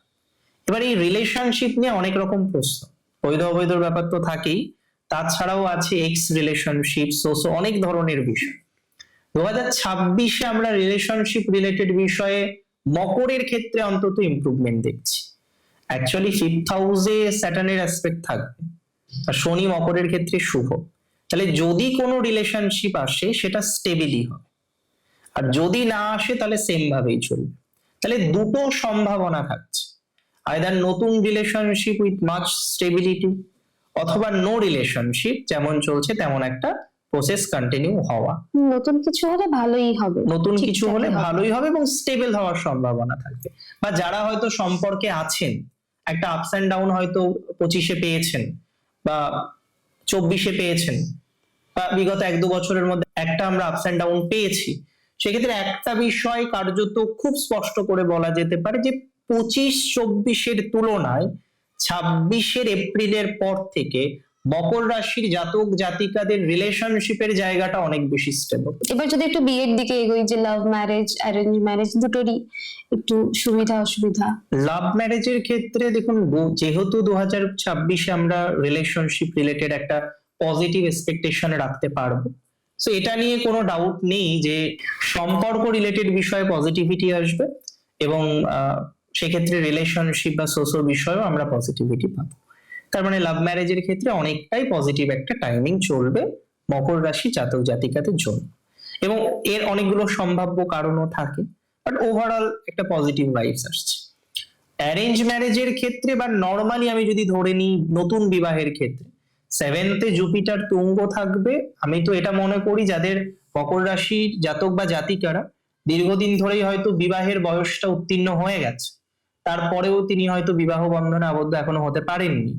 [SPEAKER 1] এবার এই রিলেশনশিপ নিয়ে অনেক রকম প্রশ্ন, বৈধ অবৈধ ব্যাপার তো থাকেই, তাছাড়াও আছে এক্স রিলেশনশিপ, সোসো, অনেক ধরনের বিষয়। 2026-এ আমরা রিলেশনশিপ রিলেটেড বিষয়ে মকরের ক্ষেত্রে অন্তত ইমপ্রুভমেন্ট দেখছি। অ্যাকচুয়ালি 5th হাউসে স্যাটার্নের অ্যাসপেক্ট থাকবে, আর শনি মকরের ক্ষেত্রে শুভ। তাহলে যদি কোনো রিলেশনশিপ আসে সেটা স্টেবিলি হবে, আর যদি না আসে তাহলে সেম ভাবেই চলবে। তাহলে দুটো সম্ভাবনা থাকছে, আইদার নতুন রিলেশনশিপ উইথ মাচ স্টেবিলিটি, অথবা নো রিলেশনশিপ, যেমন চলছে তেমন একটা প্রসেস কন্টিনিউ হওয়া।
[SPEAKER 2] নতুন কিছু হলে ভালোই হবে,
[SPEAKER 1] নতুন কিছু
[SPEAKER 2] ঠিকঠাকই
[SPEAKER 1] হলে
[SPEAKER 2] হবে।
[SPEAKER 1] ভালোই হবে এবং স্টেবল হওয়ার সম্ভাবনা থাকবে। বা যারা হয়তো সম্পর্কে আছেন, একটা আপস অ্যান্ড ডাউন হয়তো 25-এ পেয়েছেন বা 24-এ পেয়েছেন, বা বিগত 1-2 বছরের মধ্যে একটা আমরা আপস অ্যান্ড ডাউন পেয়েছি, সেক্ষেত্রে একটা বিষয় কার্যত খুব স্পষ্ট করে বলা যেতে পারে যে 25-24-এর তুলনায় 26-এর এপ্রিলের পর থেকে মকর রাশির জাতক জাতিকাদের রিলেশনশিপের জায়গাটা অনেক বেশি স্টেবল।
[SPEAKER 2] এবার যদি একটু বিয়ের দিকে এগোই, যে লাভ ম্যারেজ, অ্যারেঞ্জ ম্যারেজ, দুটোরই একটু সুবিধা অসুবিধা।
[SPEAKER 1] লাভ ম্যারেজের ক্ষেত্রে দেখুন, যেহেতু 2026-এ আমরা রিলেশনশিপ রিলেটেড একটা পজিটিভ এক্সপেকটেশন রাখতে পারবো, সো এটা নিয়ে কোনো ডাউট নেই যে সম্পর্ক রিলেটেড বিষয়ে পজিটিভিটি আসবে, এবং সেক্ষেত্রে রিলেশনশিপ বা সোশ্যাল বিষয়েও আমরা পজিটিভিটি পাবো। তার মানে লাভ ম্যারেজের ক্ষেত্রে অনেকটাই পজিটিভ একটা টাইমিং চলবে মকর রাশি জাতক জাতিকাদের জন্য, এবং এর অনেকগুলো সম্ভাব্য কারণও থাকে, বাট ওভারঅল একটা পজিটিভ ভাইবস আসছে। অ্যারেঞ্জ ম্যারেজের ক্ষেত্রে বা নর্মালি আমি যদি ধরে নিই নতুন বিবাহের ক্ষেত্রে, 7th-এ জুপিটার তুঙ্গ থাকবে। আমি তো এটা মনে করি যাদের মকর রাশির জাতক বা জাতিকারা দীর্ঘদিন ধরেই হয়তো বিবাহের বয়সটা উত্তীর্ণ হয়ে গেছে, তারপরেও তিনি হয়তো বিবাহ বন্ধনে আবদ্ধ এখনো হতে পারেননি,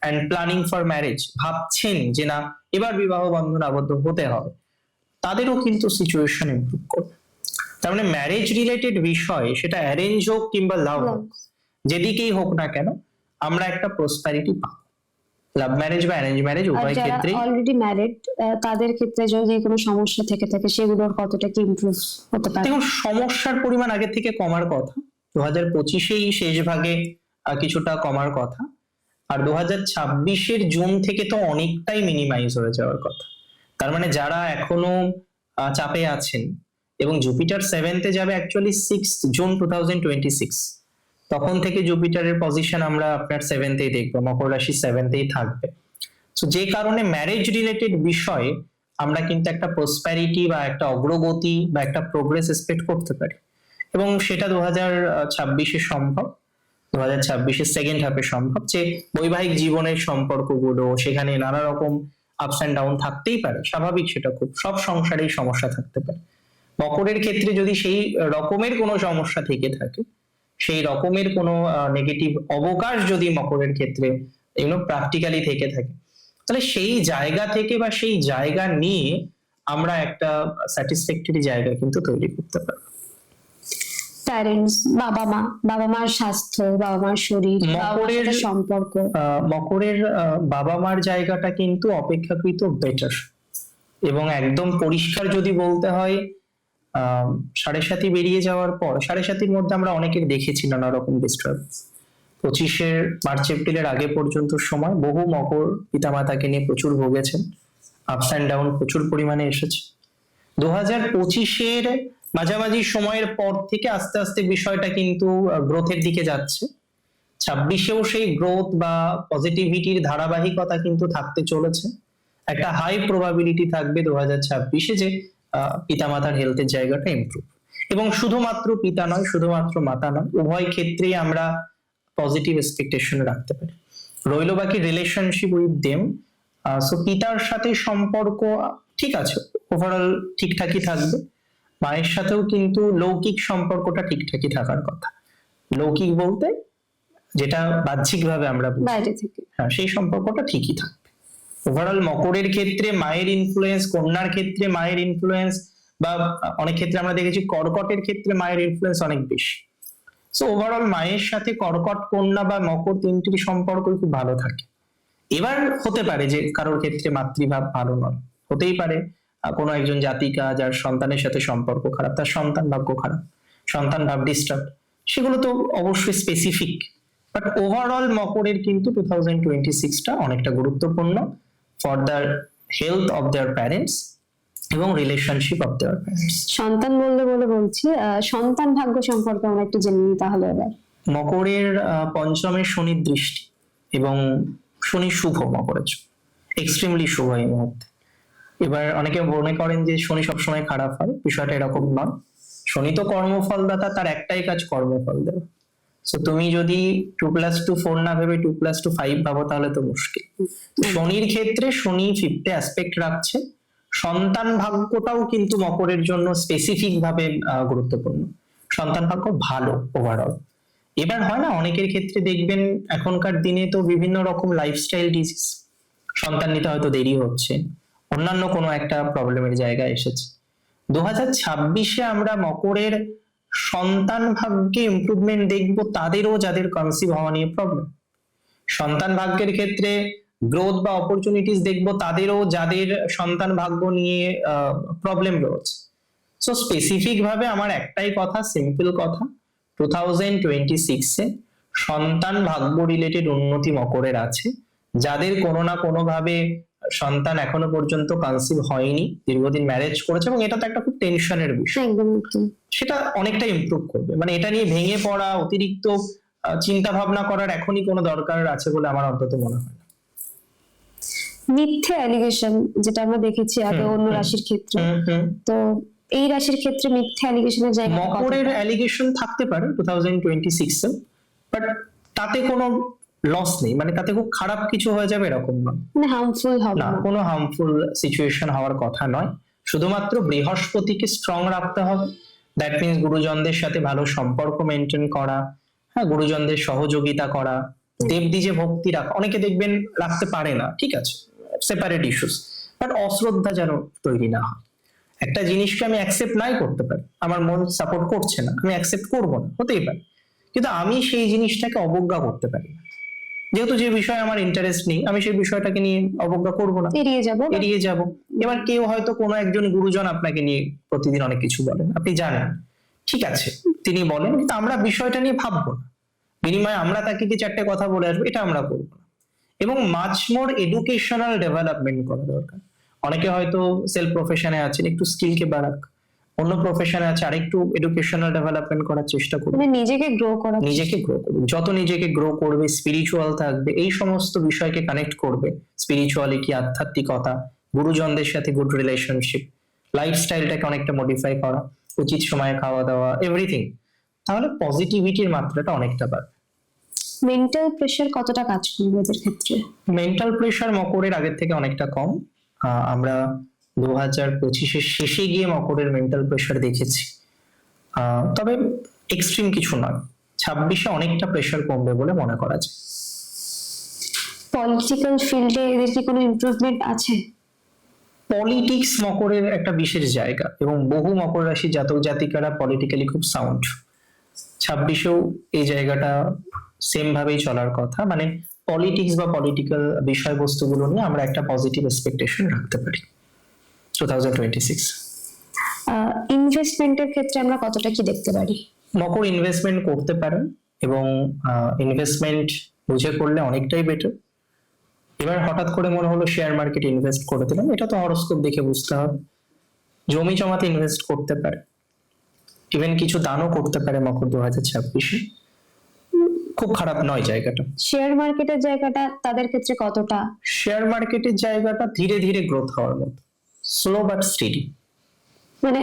[SPEAKER 1] অ্যান্ড প্ল্যানিং ফর ম্যারেজ, ভাবছেন যে না এবার বিবাহ বন্ধনে আবদ্ধ হতে হবে, তাদেরও কিন্তু সিচুয়েশন ইমপ্রুভ করবে। তার মানে ম্যারেজ রিলেটেড বিষয়, সেটা অ্যারেঞ্জ হোক কিংবা লাভ হোক, যেদিকেই হোক না কেন, আমরা একটা প্রসপ্যারিটি পাবো। লাভ ম্যারেজ বা অ্যারেঞ্জ ম্যারেজ
[SPEAKER 2] আর
[SPEAKER 1] উভয়
[SPEAKER 2] যারা
[SPEAKER 1] ক্ষেত্রেই।
[SPEAKER 2] অলরেডি ম্যারিড তাদের ক্ষেত্রে যদি কোনো সমস্যা থেকে থাকে সেগুলোর কতটা কি ইমপ্রুভ হতে পারে?
[SPEAKER 1] দেখুন, সমস্যার পরিমাণ আগে থেকে কমার কথা, 2025-এই শেষ ভাগে কিছুটা কমার কথা, আর 2026-এর জুন থেকে তো অনেকটাই মিনিমাইজ হয়ে যাওয়ার কথা। তার মানে যারা এখনো চাপে আছেন, এবং জুপিটার 7th-এ যাবে অ্যাকচুয়ালি 6 জুন 2026, তখন থেকে জুপিটারের পজিশন আমরা আপনার 7th-এই দেখবো, মকর রাশি 7th-এই থাকবে। তো যে কারণে ম্যারেজ রিলেটেড বিষয়ে আমরা কিন্তু একটা প্রসপ্যারিটি বা একটা অগ্রগতি বা একটা প্রোগ্রেস এক্সপেক্ট করতে পারি, এবং সেটা 2026-এ সম্ভব। 2026-এর সেকেন্ড হাফে সম্ভব যে বৈবাহিক জীবনের সম্পর্কগুলো, সেখানে নানা রকম আপস অ্যান্ড ডাউন থাকতেই পারে, স্বাভাবিক, সেটা খুব, সব সংসারেই সমস্যা থাকতে পারে। মকরের ক্ষেত্রে যদি সেই রকমের কোনো সমস্যা থেকে থাকে, সেই রকমের কোনো নেগেটিভ অবকাশ যদি মকরের ক্ষেত্রে প্র্যাকটিক্যালি থেকে থাকে, তাহলে সেই জায়গা থেকে বা সেই জায়গা নিয়ে আমরা একটা স্যাটিসফ্যাক্টরি জায়গা কিন্তু তৈরি করতে পারি।
[SPEAKER 2] প্যারেন্টস, বাবা মার স্বাস্থ্য, বাবা মার শরীর, বাবা মার সাথে সম্পর্ক।
[SPEAKER 1] মকরের বাবা মার জায়গাটা কিন্তু অপেক্ষাকৃত বেটার, এবং একদম পরিষ্কার যদি বলতে হয়, 7.5 বেরিয়ে যাওয়ার পর, 7.5-র মধ্যে আমরা অনেকের দেখেছি নানা রকম ডিস্টার্বেন্স। 25-এর মার্চ এপ্রিলের আগে পর্যন্ত সময় বহু মকর পিতামাতাকে নিয়ে প্রচুর ভুগেছেন, আপস অ্যান্ড ডাউন প্রচুর পরিমাণে এসেছে। 2025-এর মাঝামাঝি সময়ের পর থেকে আস্তে আস্তে বিষয়টা কিন্তু গ্রোথের দিকে যাচ্ছে। 26-এও সেই গ্রোথ বা পজিটিভিটির ধারাবাহিকতা কিন্তু থাকতে চলেছে। একটা হাই প্রবাবিলিটি থাকবে 2026-এ যে পিতামাতার হেলথের জায়গাটা ইমপ্রুভ, এবং শুধুমাত্র পিতা নয়, শুধুমাত্র মাতা নয়, উভয় ক্ষেত্রেই আমরা পজিটিভ এক্সপেকটেশন রাখতে পারি। রইল বাকি রিলেশনশিপ উইথ দেম। সো পিতার সাথে সম্পর্ক ঠিক আছে, ওভারঅল ঠিকঠাকই থাকবে। মায়ের সাথেও কিন্তু লৌকিক সম্পর্কটা ঠিকঠাকই থাকার কথা। লৌকিক বলতে যেটা বাহ্যিকভাবে আমরা বুঝি,
[SPEAKER 2] বাইরে থেকে,
[SPEAKER 1] হ্যাঁ, সেই সম্পর্কটা ঠিকই থাকবে। ওভারঅল মকরের ক্ষেত্রে মায়ের ইনফ্লুয়েন্স, কন্যার ক্ষেত্রে মায়ের ইনফ্লুয়েন্স, বা অনেক ক্ষেত্রে আমরা দেখেছি কর্কটের ক্ষেত্রে মায়ের ইনফ্লুয়েন্স অনেক বেশি। সো ওভারঅল মায়ের সাথে কর্কট, কন্যা বা মকর তিনটির সম্পর্ক খুব ভালো থাকে। এবার হতে পারে যে কারোর ক্ষেত্রে মাতৃভাব ভালো নয়, হতেই পারে কোনো একজন জাতিকা যার সন্তানের সাথে সম্পর্ক খারাপ, তার সন্তান ভাগ্য খারাপ, সন্তান ভাব ডিস্টার্ব, সেগুলো তো অবশ্যই স্পেসিফিক। বাট ওভারঅল মকরের কিন্তু 2026টা অনেকটা গুরুত্বপূর্ণ for the health of their parents এবং রিলেশনশিপ অফ দেয়ার প্যারেন্টস।
[SPEAKER 2] সন্তান বলছি সন্তান ভাগ্য সম্পর্কে আমরা একটু জেনে নিই তাহলে। এবার
[SPEAKER 1] মকরের পঞ্চমে শনির দৃষ্টি, এবং শনি শুভ মকরের জন্য, এক্সট্রিমলি শুভ এই মুহূর্তে। এবার অনেকে মনে করেন যে শনি সবসময় খারাপ হয়, বিষয়টা এরকম নয়। শনি তো কর্মফলদাতা, তার একটাই কাজ কর্মফল দেওয়া। সো তুমি যদি 2+2 4 না ভেবে 2+2 5 ভাবো, তাহলে তো মুশকিল। শনির ক্ষেত্রে শনি 5th অ্যাসপেক্ট রাখছে। সন্তান ভাগ্যটাও কিন্তু মকরের জন্য স্পেসিফিক ভাবে গুরুত্বপূর্ণ। সন্তান ভাগ্য ভালো ওভারঅল। এবার হয় না, অনেকের ক্ষেত্রে দেখবেন এখনকার দিনে তো বিভিন্ন রকম লাইফস্টাইল ডিজিজ, সন্তান নিতে হয়তো দেরি হচ্ছে, অন্যান্য কোনো একটা প্রবলেমের জায়গায় এসেছে। 2026-এ আমরা মকরের সন্তান ভাগ্যে ইমপ্রুভমেন্ট দেখবো তাদেরও যাদের কনসিভ হওয়া নিয়ে প্রবলেম। সন্তান ভাগ্যের ক্ষেত্রে গ্রোথ বা অপরচুনিটিস দেখবো তাদেরও যাদের সন্তান ভাগ্য নিয়ে প্রবলেম রয়েছে। সো স্পেসিফিক ভাবে আমার একটাই কথা, সিম্পল কথা, 2026-এ সন্তান ভাগ্য রিলেটেড উন্নতি মকরের আছে। যাদের কোনো না কোনো ভাবে সন্তান এখনো পর্যন্ত কনসিভ হয়নি, দীর্ঘদিন ম্যারেজ করেছে, এবং এটা তো একটা খুব টেনশনের বিষয়, সেটা অনেকটা ইমপ্রুভ করবে। মানে এটা নিয়ে ভেঙে পড়া, অতিরিক্ত চিন্তা ভাবনা করার এখনই কোনো দরকার আছে বলে আমার অন্তত মনে হয় না।
[SPEAKER 2] মিথ্যে অ্যালিগেশন যেটা আমরা দেখেছি আগে অন্য রাশির ক্ষেত্রে, তো এই রাশির ক্ষেত্রে মিথ্যে অ্যালিগেশনের জায়গা,
[SPEAKER 1] মকরের অ্যালিগেশন থাকতে পারে 2026-এ, বাট তাতে কোনো লস নেই, মানে তাতে খুব খারাপ কিছু হয়ে যাবে এরকম নয়,
[SPEAKER 2] মানে হার্মফুল হবে
[SPEAKER 1] না,
[SPEAKER 2] না,
[SPEAKER 1] কোনো হার্মফুল সিচুয়েশন হওয়ার কথা নয়। শুধুমাত্র বৃহস্পতিকে স্ট্রং রাখতে হবে। দ্যাট মিনস গুরুজনদের সাথে ভালো সম্পর্ক মেনটেন করা, হ্যাঁ, গুরুজনদের সহযোগিতা করা, দেবদ্বিজে ভক্তি রাখা। অনেকে দেখবেন রাখতে পারে না, ঠিক আছে, সেপারেট ইস্যুস, বাট অশ্রদ্ধা যেন তৈরি না হয়। একটা জিনিসকে আমি অ্যাকসেপ্ট নাই করতে পারি, আমার মন সাপোর্ট করছে না, আমি অ্যাকসেপ্ট করবো না, হতেই পারে, কিন্তু আমি সেই জিনিসটাকে অবজ্ঞা করতে পারি না। যেহেতু যে বিষয়ে আমার ইন্টারেস্ট নেই, আমি সেই বিষয়টাকে নিয়ে অবজ্ঞা করবো না,
[SPEAKER 2] এড়িয়ে যাব।
[SPEAKER 1] এড়িয়ে যাব। এবার কেউ হয়তো কোনো একজন গুরুজন আপনাকে নিয়ে প্রতিদিন অনেক কিছু বলেন, আপনি জানেন, ঠিক আছে তিনি বলেন, কিন্তু আমরা বিষয়টা নিয়ে ভাববো না, বিনিময়ে আমরা তাকে কি চারটে কথা বলে আসবো, এটা আমরা করবো না। এবং মাচ মোর এডুকেশনাল ডেভেলপমেন্ট করা দরকার। অনেকে হয়তো সেলফ প্রফেশনে আছেন, একটু স্কিলকে বাড়াক, অন্য প্রফেশনে আছে আরেকটু এডুকেশনাল ডেভেলপমেন্ট করার চেষ্টা করুন,
[SPEAKER 2] মানে নিজেকে গ্রো করা।
[SPEAKER 1] নিজেকে গ্রো করবে, যত নিজেকে গ্রো করবে, স্পিরিচুয়াল থাকবে, এই সমস্ত বিষয়কে কানেক্ট করবে, স্পিরিচুয়ালিটি, আধ্যাত্মিকতা, গুরুজনদের সাথে গুড রিলেশনশিপ, লাইফস্টাইলটাকে অনেকটা মডিফাই করা, উচিত সময়ে খাওয়া দাওয়া, এভরিথিং, তাহলে পজিটিভিটির মাত্রাটা অনেকটা বাড়বে।
[SPEAKER 2] মেন্টাল প্রেশার কতটা কাজ করবে এদের ক্ষেত্রে?
[SPEAKER 1] মেন্টাল প্রেশার মকরের আগের থেকে অনেকটা কম। আমরা 2025-এর শেষে গিয়ে মকরের মেন্টাল প্রেশার দেখেছি, তবে এক্সট্রিম কিছু নয়। 26-এ অনেকটা প্রেশার কমবে বলে মনে করা যায়।
[SPEAKER 2] পলিটিক্যাল ফিল্ডে এদের কি কোনো ইমপ্রুভমেন্ট আছে?
[SPEAKER 1] পলিটিক্স মকরের একটা বিশেষ জায়গা, এবং বহু মকর রাশি জাতক জাতিকারা পলিটিক্যালি খুব সাউন্ড। 26-এও এই জায়গাটা সেম ভাবেই চলার কথা, মানে পলিটিক্স বা পলিটিক্যাল বিষয়বস্তুগুলো নিয়ে আমরা একটা পজিটিভ এক্সপেকটেশন রাখতে পারি 2026।
[SPEAKER 2] ইনভেস্টমেন্টের ক্ষেত্রে আমরা কতটা কি দেখতে পারি?
[SPEAKER 1] মকর ইনভেস্টমেন্ট করতে পারেন, এবং ইনভেস্টমেন্ট বুঝে করলে অনেকটাই বেটার। এবার হঠাৎ করে মনে হলো শেয়ার মার্কেট ইনভেস্ট করে দিলাম, এটা তো হরোস্কোপ দেখে বুঝতে হবে। জমি জমাতে ইনভেস্ট করতে পারে, ইভেন কিছু দানও করতে পারে মকর 2026-এ, খুব খারাপ নয় জায়গাটা।
[SPEAKER 2] শেয়ার মার্কেটের জায়গাটা তাদের ক্ষেত্রে কতটা?
[SPEAKER 1] শেয়ার মার্কেটের জায়গাটা ধীরে ধীরে গ্রোথ হওয়ার মতো, স্লো বাট স্টেডি।
[SPEAKER 2] মানে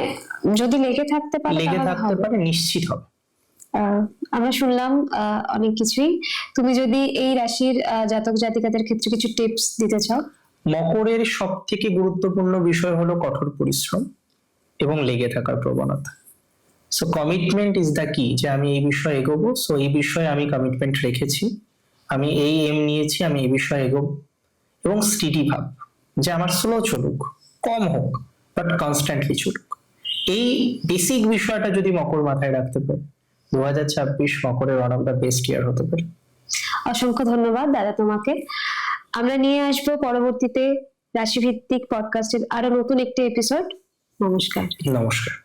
[SPEAKER 2] যদি লেগে থাকতে পারে
[SPEAKER 1] লেগে
[SPEAKER 2] তাহলে
[SPEAKER 1] থাকতে
[SPEAKER 2] হবে।
[SPEAKER 1] পারে, নিশ্চিত হবে।
[SPEAKER 2] আমরা শুনলাম অনেক কিছুই। তুমি যদি এই রাশির জাতক জাতিকাদের ক্ষেত্রে কিছু টিপস দিতে চাও?
[SPEAKER 1] মকরের সব থেকে গুরুত্বপূর্ণ বিষয় হলো কঠোর পরিশ্রম এবং লেগে থাকার প্রবণতা। সো কমিটমেন্ট ইজ দ্য কি, যে আমি এই বিষয়ে এগোবো, সো এই বিষয়ে আমি কমিটমেন্ট রেখেছি, আমি এই এম নিয়েছি, আমি এই বিষয়ে এগোবো। এবং স্টিডি ভাব, যে আমার স্লো চলুক, কম হোক, বাট কনস্ট্যান্টলি চলুক। এই বেসিক বিষয়টা যদি মকর মাথায় রাখতে পারে, 2026 মকরের one of the best year হতে পারে।
[SPEAKER 2] অসংখ্য ধন্যবাদ দাদা তোমাকে। আমরা নিয়ে আসবো পরবর্তীতে রাশিভিত্তিক পডকাস্টের আরো নতুন একটি এপিসোড। নমস্কার।
[SPEAKER 1] নমস্কার।